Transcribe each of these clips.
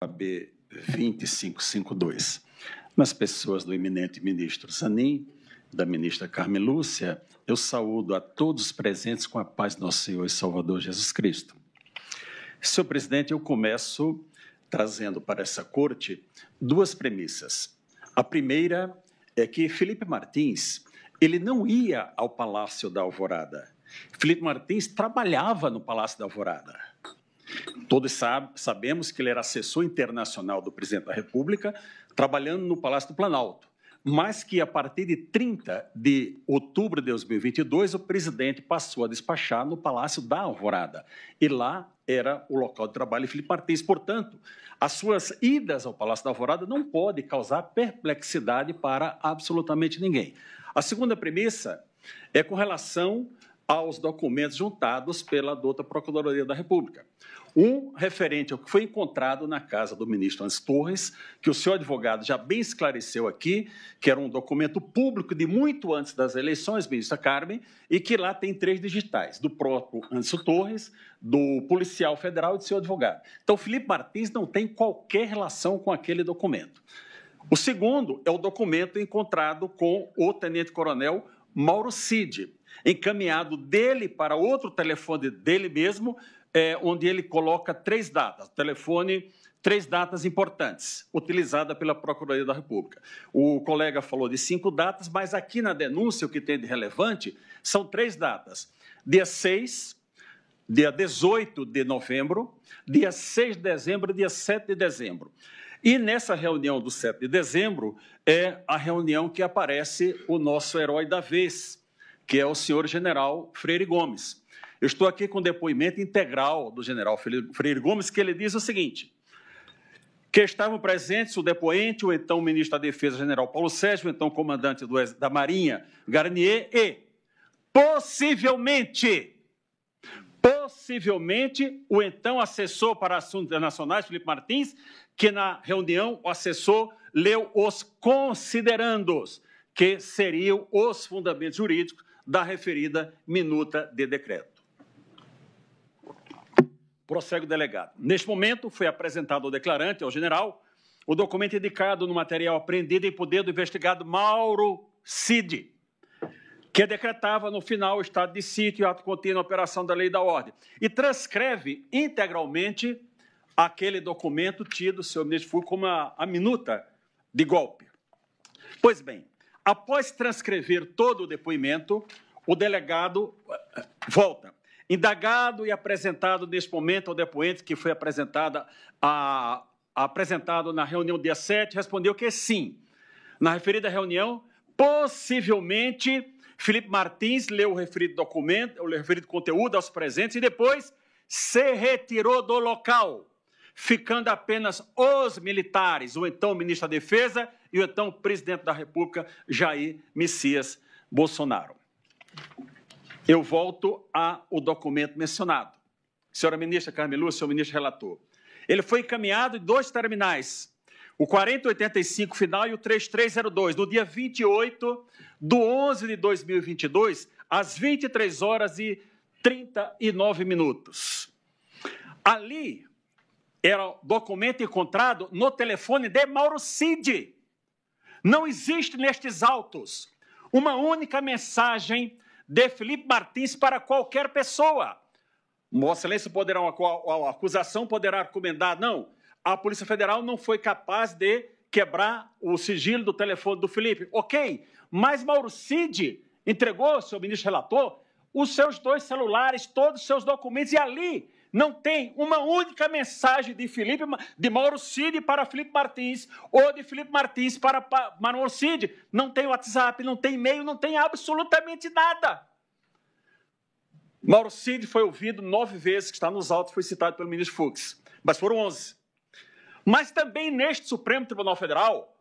AB 2552. Nas pessoas do eminente ministro Zanin, da ministra Carmen Lúcia, eu saúdo a todos os presentes com a paz do nosso Senhor e Salvador Jesus Cristo. Senhor presidente, eu começo trazendo para essa corte duas premissas. A primeira é que Felipe Martins, ele não ia ao Palácio da Alvorada. Felipe Martins trabalhava no Palácio da Alvorada. Todos sabemos que ele era assessor internacional do presidente da República, trabalhando no Palácio do Planalto, mas que a partir de 30 de outubro de 2022, o presidente passou a despachar no Palácio da Alvorada, e lá era o local de trabalho de Felipe Martins. Portanto, as suas idas ao Palácio da Alvorada não podem causar perplexidade para absolutamente ninguém. A segunda premissa é com relação aos documentos juntados pela douta Procuradoria da República. Um referente ao que foi encontrado na casa do ministro Onyx Torres, que o senhor advogado já bem esclareceu aqui, que era um documento público de muito antes das eleições, ministra Carmen, e que lá tem 3 digitais, do próprio Onyx Torres, do policial federal e do seu advogado. Então, Felipe Martins não tem qualquer relação com aquele documento. O segundo é o documento encontrado com o tenente-coronel Mauro Cid, encaminhado dele para outro telefone dele mesmo, onde ele coloca 3 datas, telefone, 3 datas importantes, utilizada pela Procuradoria da República. O colega falou de 5 datas, mas aqui na denúncia o que tem de relevante são 3 datas. Dia 6, dia 18 de novembro, dia 6 de dezembro e dia 7 de dezembro. E nessa reunião do 7 de dezembro é a reunião que aparece o nosso herói da vez, que é o senhor general Freire Gomes. Eu estou aqui com o depoimento integral do general Freire Gomes, que ele diz o seguinte, que estavam presentes o depoente, o então ministro da Defesa, general Paulo Sérgio, o então comandante da Marinha, Garnier, e, possivelmente, o então assessor para assuntos internacionais, Felipe Martins, que na reunião o assessor leu os considerandos, que seriam os fundamentos jurídicos da referida minuta de decreto. Prossegue o delegado. Neste momento, foi apresentado ao declarante, ao general, o documento indicado no material apreendido em poder do investigado Mauro Cid, que decretava no final o estado de sítio e ato contínuo a operação da lei e da ordem, e transcreve integralmente aquele documento tido, senhor ministro Fux, como a minuta de golpe. Pois bem, após transcrever todo o depoimento, o delegado volta. Indagado e apresentado neste momento ao depoente, que foi apresentado na reunião dia 7, respondeu que sim. Na referida reunião, possivelmente, Felipe Martins leu o referido documento, o referido conteúdo aos presentes e depois se retirou do local, ficando apenas os militares, o então ministro da Defesa e o então presidente da República, Jair Messias Bolsonaro. Eu volto ao documento mencionado. Senhora ministra Carmen Lúcia, senhor ministro relator. Ele foi encaminhado em 2 terminais, o 4085 final e o 3302, no dia 28 de 11 de 2022, às 23 horas e 39 minutos. Ali era o documento encontrado no telefone de Mauro Cid. Não existe nestes autos uma única mensagem de Felipe Martins para qualquer pessoa. Vossa Excelência poderá, a acusação poderá argumentar, não, a Polícia Federal não foi capaz de quebrar o sigilo do telefone do Felipe. Ok, mas Mauro Cid entregou, senhor ministro relator, os seus 2 celulares, todos os seus documentos, e ali não tem uma única mensagem de Mauro Cid para Felipe Martins ou de Felipe Martins para Mauro Cid. Não tem WhatsApp, não tem e-mail, não tem absolutamente nada. Mauro Cid foi ouvido 9 vezes, que está nos autos, foi citado pelo ministro Fux, mas foram 11. Mas também neste Supremo Tribunal Federal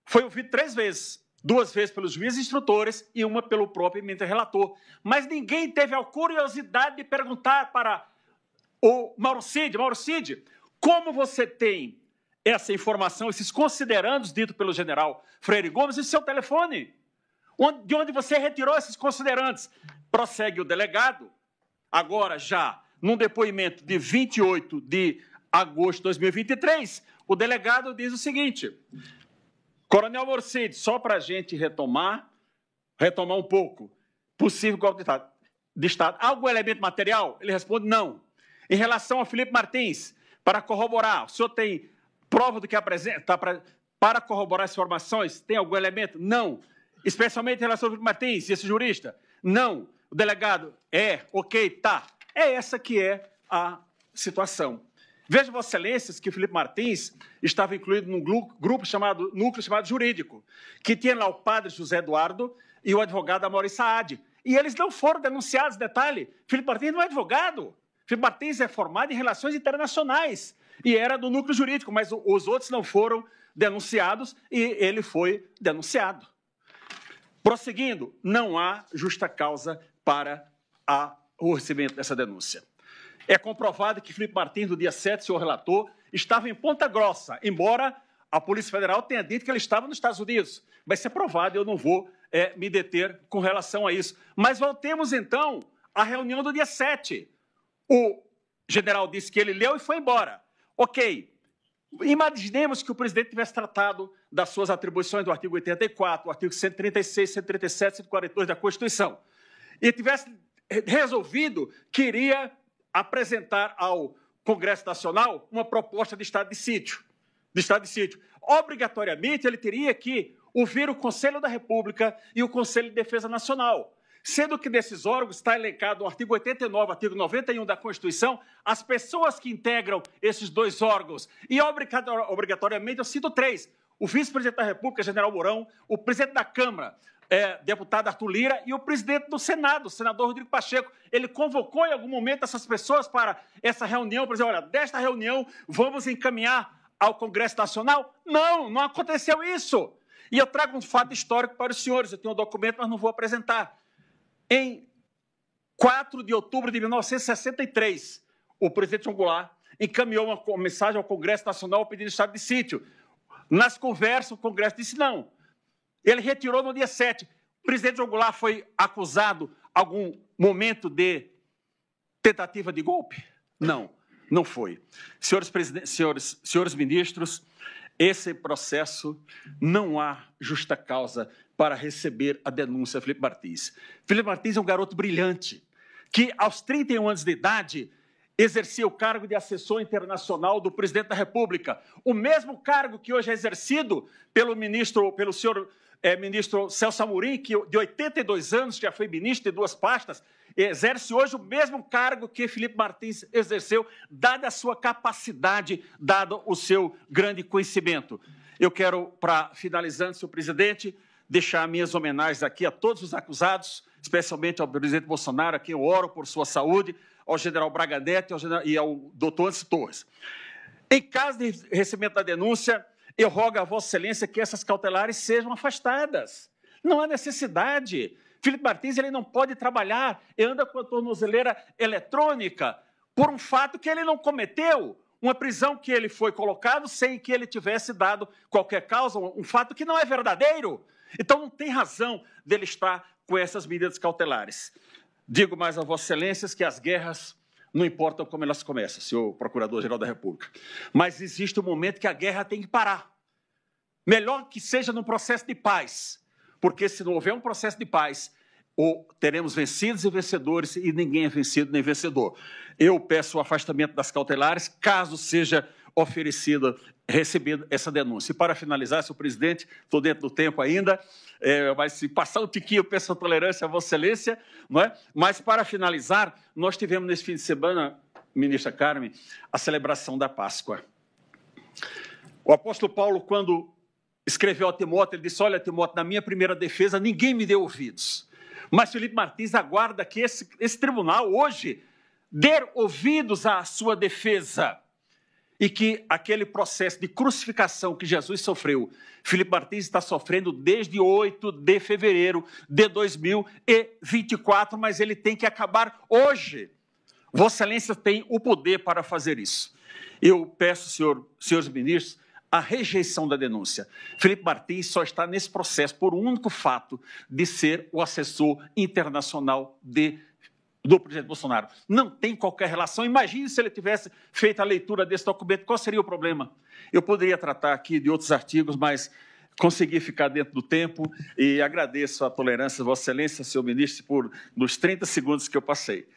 foi ouvido 3 vezes. 2 vezes pelos juízes instrutores e uma pelo próprio eminente relator. Mas ninguém teve a curiosidade de perguntar para o Mauro Cid, como você tem essa informação, esses considerandos ditos pelo general Freire Gomes em seu telefone? De onde você retirou esses considerandos? Prossegue o delegado, agora já num depoimento de 28 de agosto de 2023, o delegado diz o seguinte: Coronel Morcide, só para a gente retomar um pouco, possível golpe de Estado. Algum elemento material? Ele responde não. Em relação a Felipe Martins, para corroborar, o senhor tem prova do que apresenta para corroborar as informações? Tem algum elemento? Não. Especialmente em relação ao Felipe Martins, esse jurista? Não. O delegado? Ok, tá. É essa que é a situação. Veja, Vossa Excelências, que Felipe Martins estava incluído num núcleo chamado jurídico, que tinha lá o padre José Eduardo e o advogado Amaury Saad. E eles não foram denunciados, detalhe. Felipe Martins não é advogado. Felipe Martins é formado em relações internacionais e era do núcleo jurídico, mas os outros não foram denunciados e ele foi denunciado. Prosseguindo, não há justa causa para o recebimento dessa denúncia. É comprovado que Felipe Martins, no dia 7, senhor relator, estava em Ponta Grossa, embora a Polícia Federal tenha dito que ele estava nos Estados Unidos. Vai ser provado, eu não vou me deter com relação a isso. Mas voltemos, então, à reunião do dia 7. O general disse que ele leu e foi embora. Ok. Imaginemos que o presidente tivesse tratado das suas atribuições do artigo 84, do artigo 136, 137, 142 da Constituição, e tivesse resolvido que iria apresentar ao Congresso Nacional uma proposta de estado de sítio. Obrigatoriamente, ele teria que ouvir o Conselho da República e o Conselho de Defesa Nacional, sendo que desses órgãos está elencado no artigo 89, artigo 91 da Constituição, as pessoas que integram esses dois órgãos. E, obrigatoriamente, eu cito três: o vice-presidente da República, general Mourão, o presidente da Câmara, deputado Arthur Lira, e o presidente do Senado, o senador Rodrigo Pacheco. Ele convocou em algum momento essas pessoas para essa reunião, para dizer, olha, desta reunião vamos encaminhar ao Congresso Nacional? Não aconteceu isso. E eu trago um fato histórico para os senhores, eu tenho um documento, mas não vou apresentar. Em 4 de outubro de 1963, o presidente João Goulart encaminhou uma mensagem ao Congresso Nacional pedindo estado de sítio. Nas conversas, o Congresso disse não. Ele retirou no dia 7. O presidente João Goulart foi acusado algum momento de tentativa de golpe? Não foi. Senhores ministros, esse processo não há justa causa para receber a denúncia de Felipe Martins. Felipe Martins é um garoto brilhante, que aos 31 anos de idade exercia o cargo de assessor internacional do presidente da República, o mesmo cargo que hoje é exercido pelo senhor ministro Celso Amorim, que de 82 anos já foi ministro de duas pastas, exerce hoje o mesmo cargo que Felipe Martins exerceu, dada a sua capacidade, dado o seu grande conhecimento. Eu quero, para finalizando, senhor presidente, deixar minhas homenagens aqui a todos os acusados, especialmente ao presidente Bolsonaro, a quem eu oro por sua saúde, ao general Braga Neto e ao doutor Anderson Torres. Em caso de recebimento da denúncia, eu rogo a Vossa Excelência que essas cautelares sejam afastadas. Não há necessidade. Felipe Martins ele não pode trabalhar e anda com a tornozeleira eletrônica por um fato que ele não cometeu, uma prisão que ele foi colocado sem que ele tivesse dado qualquer causa, um fato que não é verdadeiro. Então, não tem razão dele estar com essas medidas cautelares. Digo mais a Vossa Excelências que as guerras não importam como elas começam, senhor Procurador-Geral da República. Mas existe um momento que a guerra tem que parar. Melhor que seja num processo de paz, porque se não houver um processo de paz, teremos vencidos e vencedores e ninguém é vencido nem vencedor. Eu peço o afastamento das cautelares, caso seja recebida essa denúncia. E para finalizar, senhor presidente, estou dentro do tempo ainda, mas se passar um tiquinho, eu peço a tolerância a Vossa Excelência, não é? Mas para finalizar, nós tivemos nesse fim de semana, ministra Carmen, a celebração da Páscoa. O apóstolo Paulo, quando escreveu a Timóteo, ele disse, olha, Timóteo, na minha primeira defesa, ninguém me deu ouvidos. Mas Felipe Martins aguarda que esse tribunal, hoje, dê ouvidos à sua defesa e que aquele processo de crucificação que Jesus sofreu, Felipe Martins está sofrendo desde 8 de fevereiro de 2024, mas ele tem que acabar hoje. Vossa Excelência tem o poder para fazer isso. Eu peço, senhores ministros, a rejeição da denúncia. Felipe Martins só está nesse processo por um único fato de ser o assessor internacional de do presidente Bolsonaro. Não tem qualquer relação. Imagine se ele tivesse feito a leitura desse documento, qual seria o problema? Eu poderia tratar aqui de outros artigos, mas consegui ficar dentro do tempo e agradeço a tolerância de Vossa Excelência, senhor ministro, nos 30 segundos que eu passei.